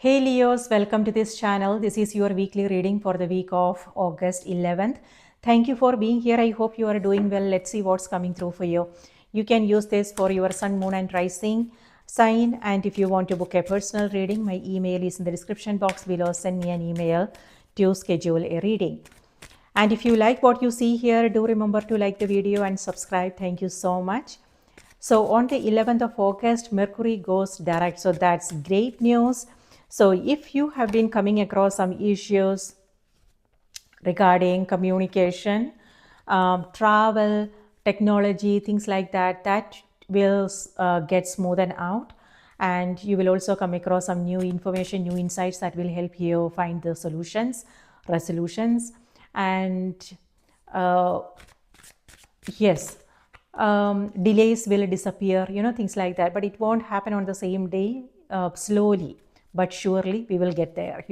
Hey Leos, welcome to this channel. This is your weekly reading for the week of August 11th. Thank you for being here. I hope you are doing well. Let's see what's coming through for you. You can use this for your sun, moon, and rising sign. And if you want to book a personal reading, my email is in the description box below. Send me an email to schedule a reading. And if you like what you see here, do remember to like the video and subscribe. Thank you so much. So on the 11th of August, Mercury goes direct. So that's great news. So if you have been coming across some issues regarding communication, travel, technology, things like that, that will get smoothened out. And you will also come across some new information, new insights that will help you find the solutions, resolutions. And yes, delays will disappear, things like that, but it won't happen on the same day. Slowly but surely we will get there.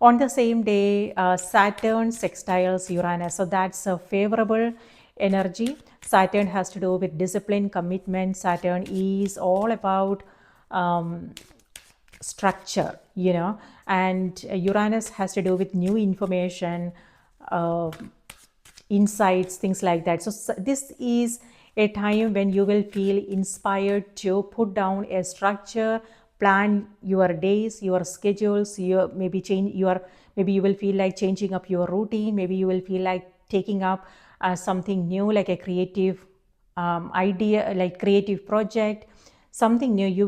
On the same day, Saturn sextiles Uranus, so that's a favorable energy. Saturn has to do with discipline, commitment. Saturn is all about structure, and Uranus has to do with new information, insights, things like that. So this is a time when you will feel inspired to put down a structure, plan your days, your schedules. Maybe you will feel like changing up your routine. Maybe you will feel like taking up something new, like a creative idea, like creative project, something new. You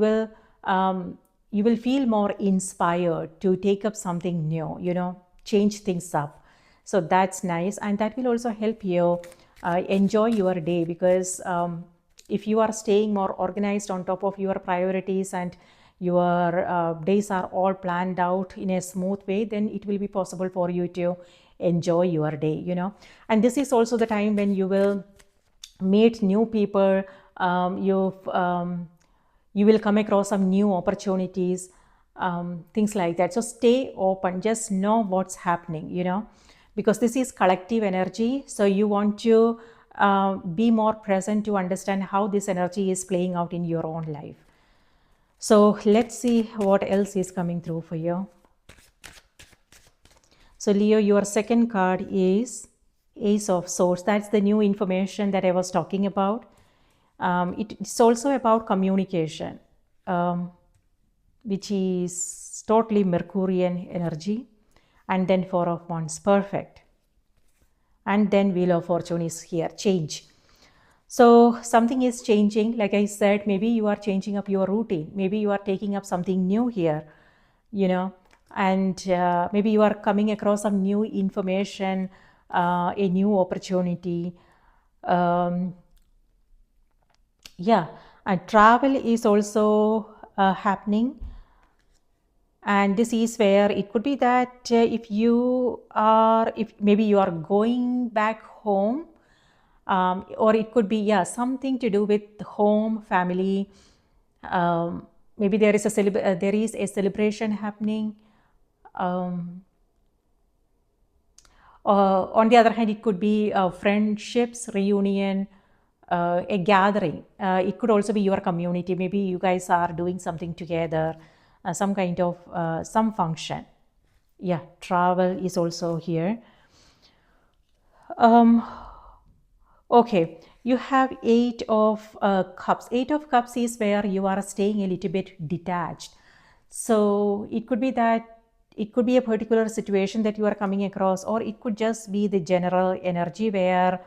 will feel more inspired to take up something new, change things up. So that's nice, and that will also help you enjoy your day, because if you are staying more organized on top of your priorities and your days are all planned out in a smooth way, then it will be possible for you to enjoy your day. And this is also the time when you will meet new people. You will come across some new opportunities, things like that. So stay open, just know what's happening, because this is collective energy. So you want to be more present to understand how this energy is playing out in your own life. So let's see what else is coming through for you. So Leo, your second card is Ace of Swords. That's the new information that I was talking about. It's also about communication, which is totally Mercurian energy. And then Four of Wands, perfect. And then Wheel of Fortune is here, change. So something is changing. Like I said, maybe you are changing up your routine. Maybe you are taking up something new here, and maybe you are coming across some new information, a new opportunity. And travel is also happening. And this is where it could be that if maybe you are going back home, or it could be something to do with home, family. Maybe there is a celebration happening. On the other hand, it could be friendships, reunion, a gathering. It could also be your community. Maybe you guys are doing something together, some kind of some function. Travel is also here. Okay, you have Eight of Cups. Eight of Cups is where you are staying a little bit detached. So it could be that it could be a particular situation that you are coming across, or it could just be the general energy where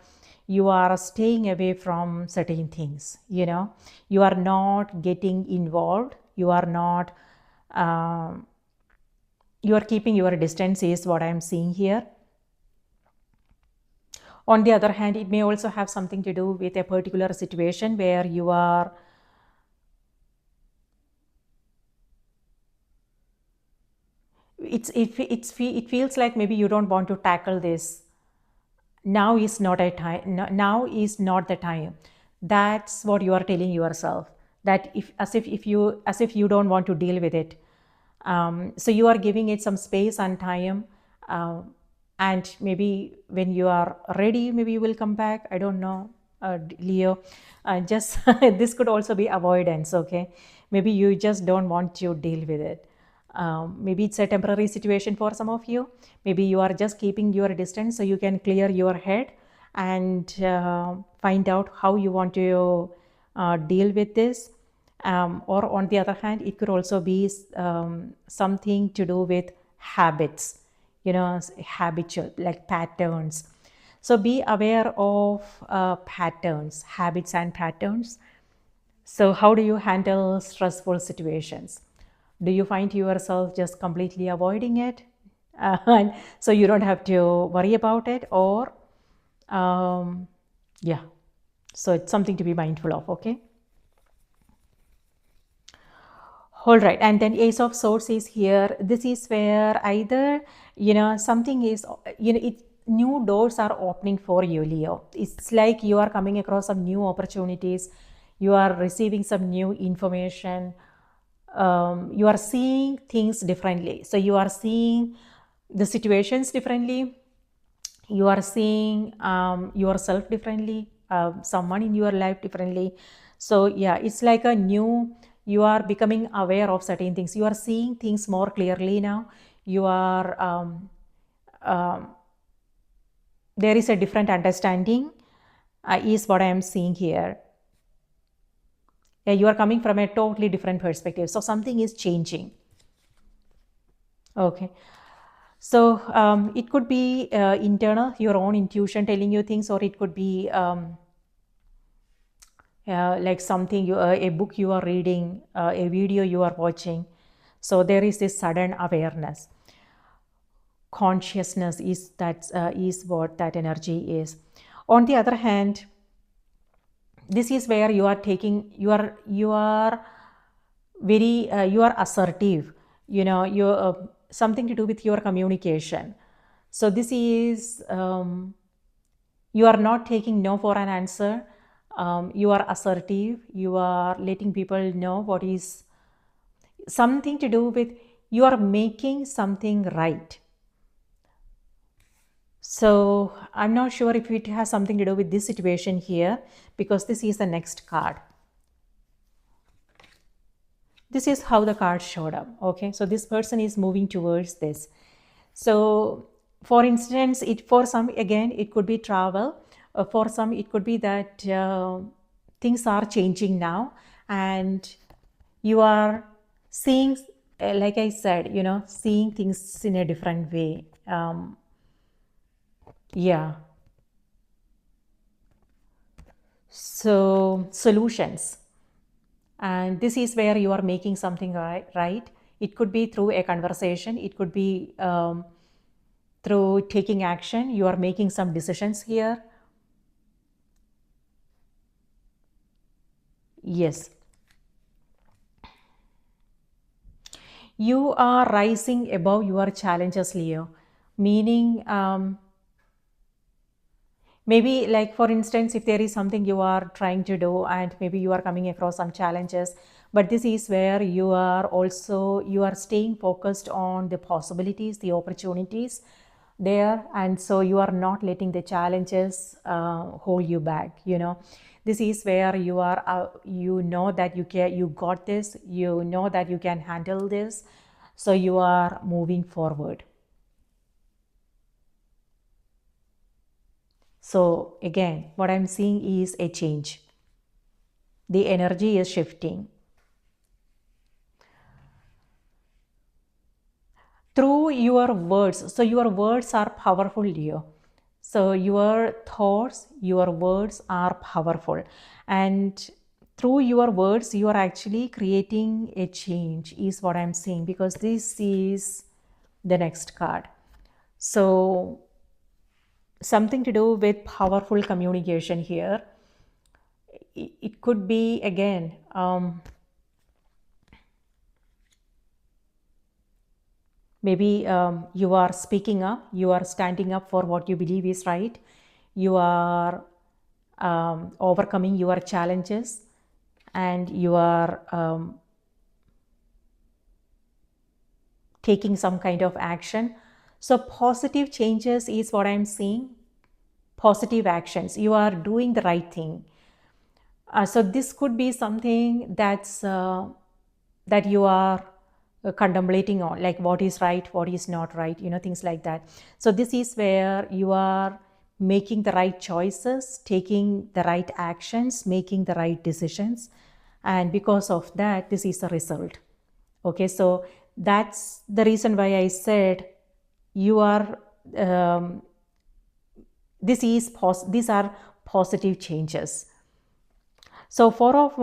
you are staying away from certain things. You are not getting involved. You are not, you are keeping your distance, is what I am seeing here. On the other hand, it may also have something to do with a particular situation where you are it feels like maybe you don't want to tackle this. Now is not a time. Now is not the time. That's what you are telling yourself, that as if you don't want to deal with it. So you are giving it some space and time. And maybe when you are ready, maybe you will come back. I don't know, Leo. Just this could also be avoidance. Okay, maybe you just don't want to deal with it. Maybe it's a temporary situation for some of you. Maybe you are just keeping your distance so you can clear your head and find out how you want to deal with this. Or on the other hand, it could also be something to do with habits, habitual, like patterns. So be aware of patterns, habits and patterns. So how do you handle stressful situations? Do you find yourself just completely avoiding it? And so you don't have to worry about it, or yeah, so it's something to be mindful of. Okay. All right, and then Ace of Swords is here. This is where either something is it new doors are opening for you, Leo. It's like you are coming across some new opportunities. You are receiving some new information. You are seeing things differently. So you are seeing the situations differently. You are seeing yourself differently, someone in your life differently. So yeah, it's like a new, you are becoming aware of certain things. You are seeing things more clearly now. You are um, there is a different understanding, is what I am seeing here. Yeah, you are coming from a totally different perspective, so something is changing. Okay. So it could be internal, your own intuition telling you things, or it could be like something a book you are reading, a video you are watching. So there is this sudden awareness. Consciousness is what that energy is. On the other hand, this is where you are taking, you are very you are assertive. You something to do with your communication. So this is you are not taking no for an answer. You are assertive. You are letting people know what is something to do with, you are making something right. So I'm not sure if it has something to do with this situation here, because this is the next card. This is how the card showed up. Okay, so this person is moving towards this. So for instance, it for some, again, it could be travel. For some, it could be that things are changing now, and you are seeing, like I said, seeing things in a different way. Yeah. So solutions. And this is where you are making something right. It could be through a conversation. It could be through taking action. You are making some decisions here. Yes. You are rising above your challenges, Leo. Meaning, maybe like for instance, if there is something you are trying to do and maybe you are coming across some challenges, but this is where you are staying focused on the possibilities, the opportunities there, and so you are not letting the challenges hold you back. This is where you are that you got this, that you can handle this, so you are moving forward. So again, what I'm seeing is a change. The energy is shifting. Through your words. So your words are powerful, Leo. So your thoughts, your words are powerful. And through your words, you are actually creating a change, is what I'm saying, because this is the next card. So something to do with powerful communication here. It could be, again, maybe you are speaking up, you are standing up for what you believe is right, you are overcoming your challenges, and you are taking some kind of action. So positive changes is what I'm seeing. Positive actions. You are doing the right thing. So this could be something that you are contemplating on, like what is right, what is not right, things like that. So this is where you are making the right choices, taking the right actions, making the right decisions, and because of that, this is the result. Okay, so that's the reason why I said you are these are positive changes. So with four of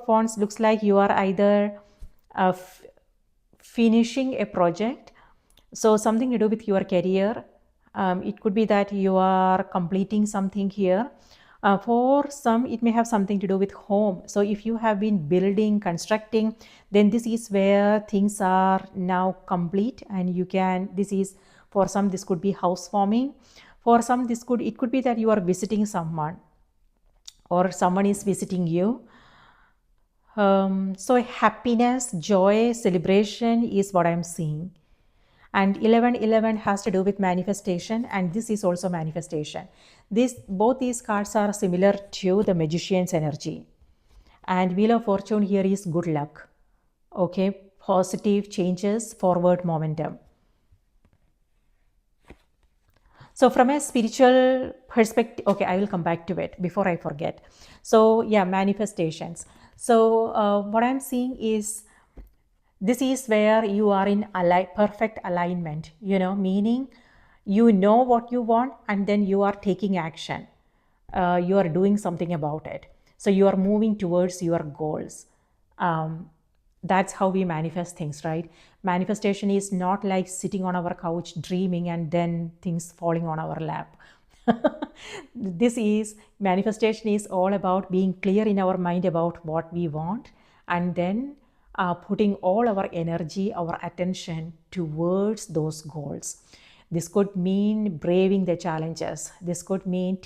wands looks like you are either finishing a project, so something to do with your career. It could be that you are completing something here. For some, it may have something to do with home. So if you have been building, constructing, then this is where things are now complete, and for some, this could be housewarming. For some, it could be that you are visiting someone, or someone is visiting you. So happiness, joy, celebration is what I'm seeing. And 1111 has to do with manifestation, and this is also manifestation. Both these cards are similar to the magician's energy. And Wheel of Fortune here is good luck. Okay, positive changes, forward momentum. So from a spiritual perspective, okay, I will come back to it before I forget. So yeah, manifestations. So what I'm seeing is, this is where you are in perfect alignment, meaning you know what you want, and then you are taking action. You are doing something about it. So you are moving towards your goals. That's how we manifest things, right? Manifestation is not like sitting on our couch dreaming and then things falling on our lap. Manifestation is all about being clear in our mind about what we want, and then putting all our energy, our attention towards those goals. This could mean braving the challenges. This could mean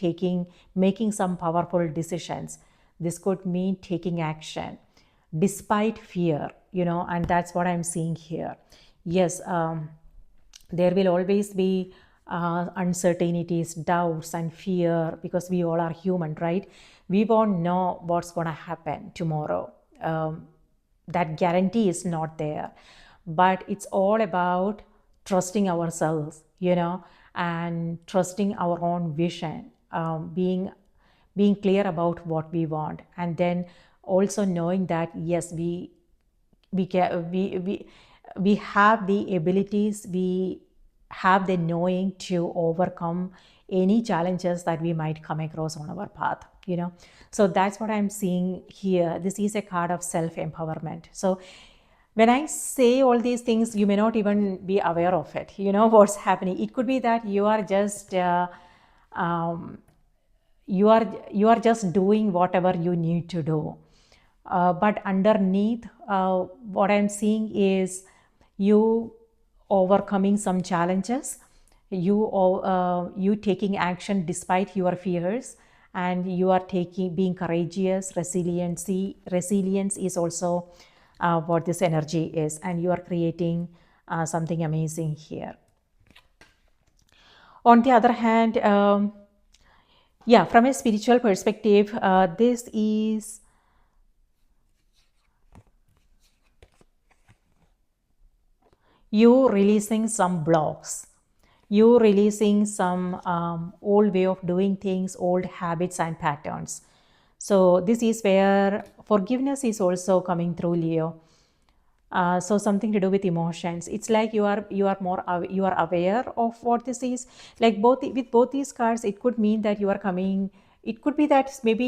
making some powerful decisions. This could mean taking action despite fear, and that's what I'm seeing here. Yes, there will always be uncertainties, doubts, and fear, because we all are human, right? We won't know what's going to happen tomorrow. That guarantee is not there. But it's all about trusting ourselves, and trusting our own vision, being clear about what we want, and then also knowing that yes, we have the abilities, we have the knowing to overcome any challenges that we might come across on our path, so that's what I'm seeing here. This is a card of self-empowerment. So when I say all these things, you may not even be aware of it, what's happening. It could be that you are just you are just doing whatever you need to do, but underneath, what I'm seeing is you overcoming some challenges, you taking action despite your fears, and you are being courageous. Resilience is also what this energy is, and you are creating something amazing here. On the other hand, from a spiritual perspective, this is you releasing some blocks, you releasing some old way of doing things, old habits and patterns. So this is where forgiveness is also coming through, Leo. So something to do with emotions. It's like you are aware of what this is. Like with both these cards, it could mean that you are coming. It could be that maybe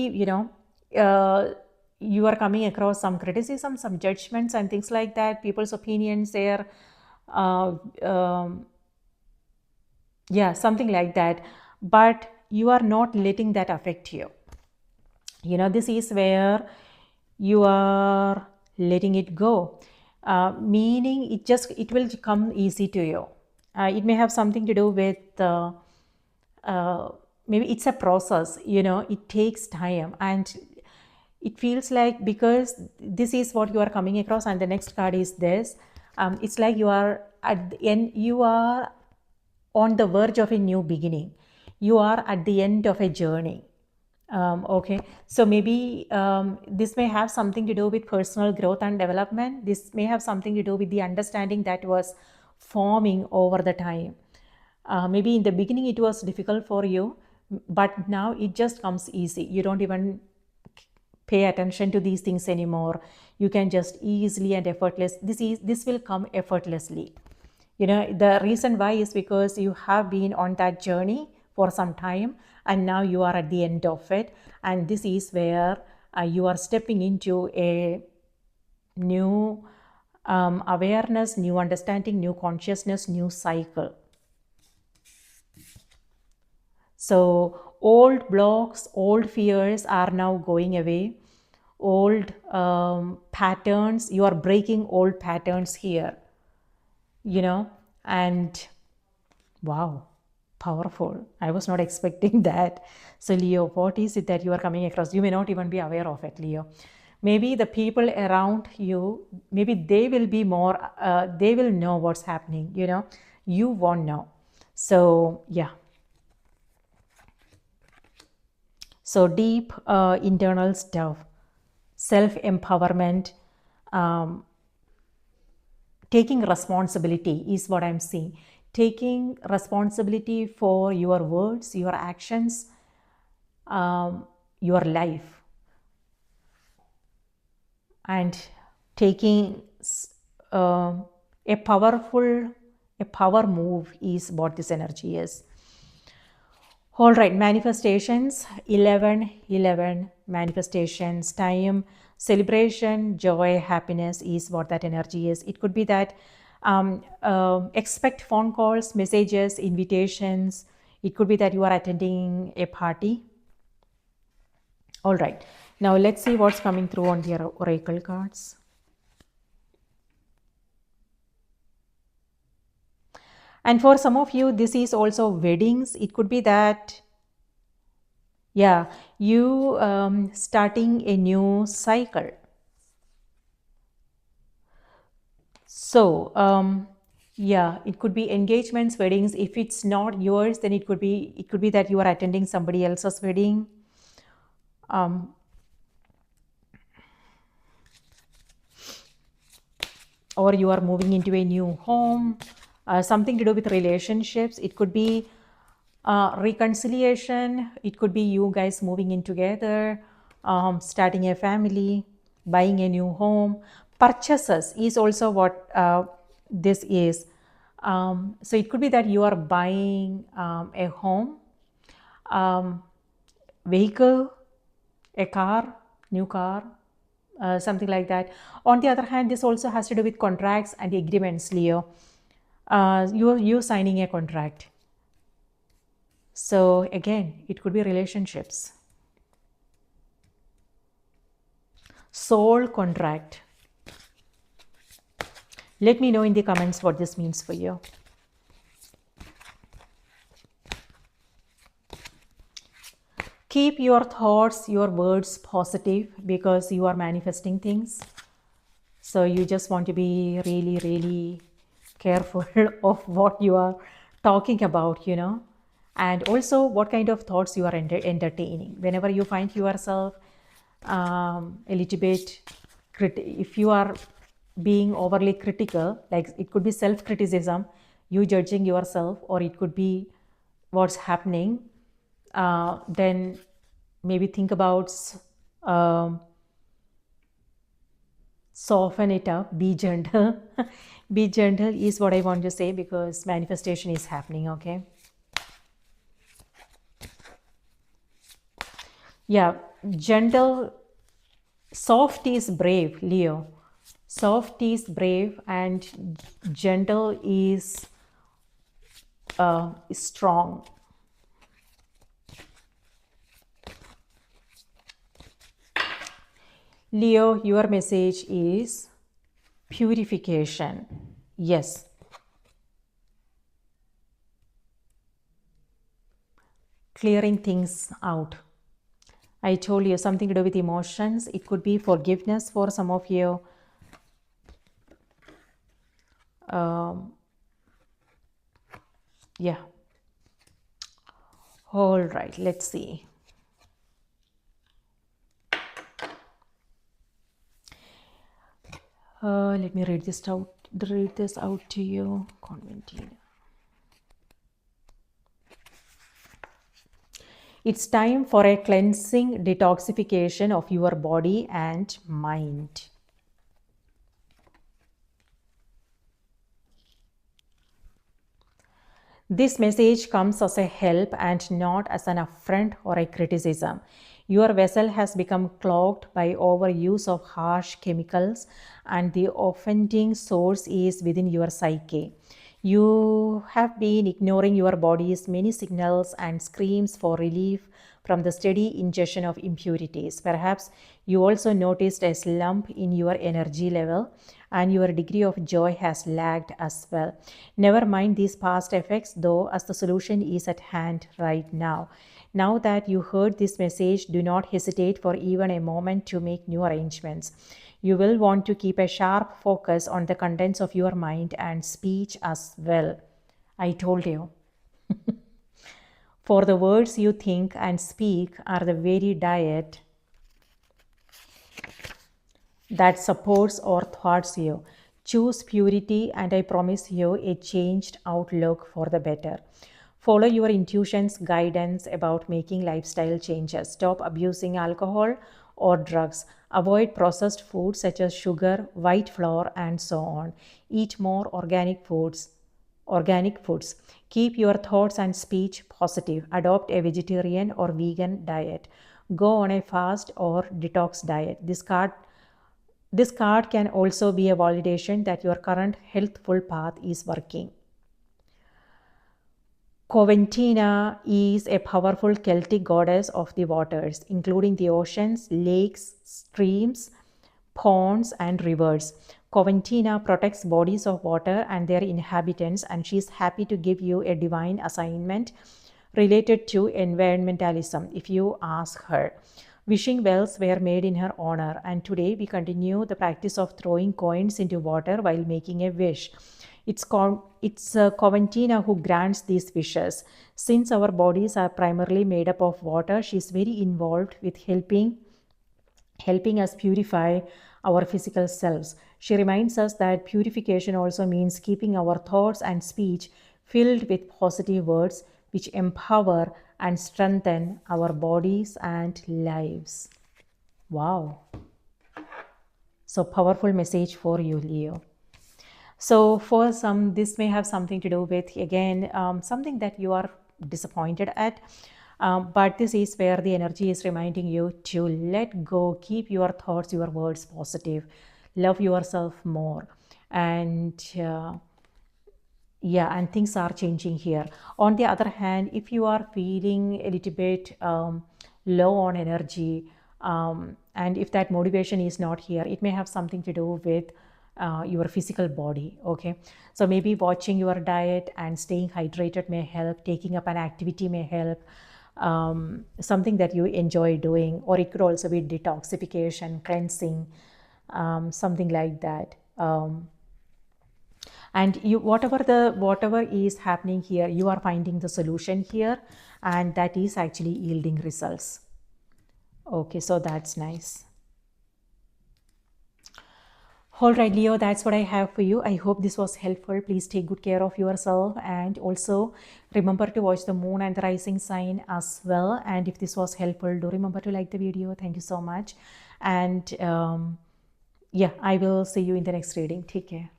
you are coming across some criticism, some judgments, and things like that. People's opinions, their something like that. But you are not letting that affect you. This is where you are letting it go. Meaning it will come easy to you. It may have something to do with maybe it's a process, it takes time, and it feels like, because this is what you are coming across, and the next card is this. It's like you are at the end, you are on the verge of a new beginning, you are at the end of a journey. Okay, so maybe this may have something to do with personal growth and development. This may have something to do with the understanding that was forming over the time. Maybe in the beginning it was difficult for you, but now it just comes easy. You don't even pay attention to these things anymore. You can just easily and effortless. This will come effortlessly. The reason why is because you have been on that journey for some time, and now you are at the end of it, and this is where you are stepping into a new awareness, new understanding, new consciousness, new cycle. So old blocks, old fears are now going away. Old patterns, you are breaking old patterns here, and wow, powerful. I was not expecting that. So, Leo, what is it that you are coming across? You may not even be aware of it, Leo. Maybe the people around you, maybe they will be more, they will know what's happening, you won't know. So, yeah. So, deep internal stuff, self empowerment, um, taking responsibility is what I'm seeing. Taking responsibility for your words, your actions, your life, and taking uh, a power move is what this energy is. All right, manifestations 11 manifestations, time, celebration, joy, happiness is what that energy is. It could be that expect phone calls, messages, invitations. It could be that you are attending a party. All right, now let's see what's coming through on the oracle cards. And for some of you, this is also weddings. It could be that, yeah, you starting a new cycle. So, yeah, it could be engagements, weddings. If it's not yours, then it could be that you are attending somebody else's wedding. Or you are moving into a new home, something to do with relationships. It could be reconciliation. It could be you guys moving in together, starting a family, buying a new home. Purchases is also what this is. So it could be that you are buying a home, vehicle, a car, new car, something like that. On the other hand, this also has to do with contracts and agreements, Leo. You signing a contract. So again, it could be relationships. Soul contract. Let me know in the comments what this means for you. Keep your thoughts, your words positive because you are manifesting things. So you just want to be really, really careful of what you are talking about, and also what kind of thoughts you are entertaining. Whenever you find yourself a little bit, if you are being overly critical, like it could be self-criticism, you judging yourself, or it could be what's happening, then maybe think about um, soften it up, be gentle. Be gentle is what I want to say because manifestation is happening, okay? Yeah, gentle, soft is brave, Leo. Soft is brave and gentle is strong. Leo, your message is purification. Yes. Clearing things out. I told you something to do with emotions. It could be forgiveness for some of you. Yeah. All right, let's see. Let me read this out to you. Conventina. It's time for a cleansing detoxification of your body and mind. This message comes as a help and not as an affront or a criticism. Your vessel has become clogged by overuse of harsh chemicals, and the offending source is within your psyche. You have been ignoring your body's many signals and screams for relief from the steady ingestion of impurities. Perhaps you also noticed a slump in your energy level, and your degree of joy has lagged as well. Never mind these past effects, though, as the solution is at hand right now. Now that you heard this message, do not hesitate for even a moment to make new arrangements. You will want to keep a sharp focus on the contents of your mind and speech as well. I told you. For the words you think and speak are the very diet that supports or thwarts you. Choose purity, and I promise you a changed outlook for the better. Follow your intuition's guidance about making lifestyle changes. Stop abusing alcohol or drugs. Avoid processed foods such as sugar, white flour, and so on. Eat more organic foods. Keep your thoughts and speech positive. Adopt a vegetarian or vegan diet. Go on a fast or detox diet. This card can also be a validation that your current healthful path is working. Coventina is a powerful Celtic goddess of the waters, including the oceans, lakes, streams, ponds, and rivers. Coventina protects bodies of water and their inhabitants, and she is happy to give you a divine assignment related to environmentalism if you ask her. Wishing wells were made in her honor, and today we continue the practice of throwing coins into water while making a wish. It's Coventina who grants these wishes. Since our bodies are primarily made up of water, she is very involved with helping us purify our physical selves. She reminds us that purification also means keeping our thoughts and speech filled with positive words which empower and strengthen our bodies and lives. Wow. So, powerful message for you, Leo. So, for some, this may have something to do with, again, something that you are disappointed at. But this is where the energy is reminding you to let go, keep your thoughts, your words positive, love yourself more. And yeah, and things are changing here. On the other hand, if you are feeling a little bit low on energy, and if that motivation is not here, it may have something to do with your physical body. Okay, so maybe watching your diet and staying hydrated may help, taking up an activity may help, something that you enjoy doing, or it could also be detoxification, cleansing, something like that. And you, whatever is happening here, you are finding the solution here, and that is actually yielding results. Okay, so that's nice. All right, Leo, that's what I have for you. I hope this was helpful. Please take good care of yourself, and also remember to watch the moon and the rising sign as well. And if this was helpful, do remember to like the video. Thank you so much. And yeah, I will see you in the next reading. Take care.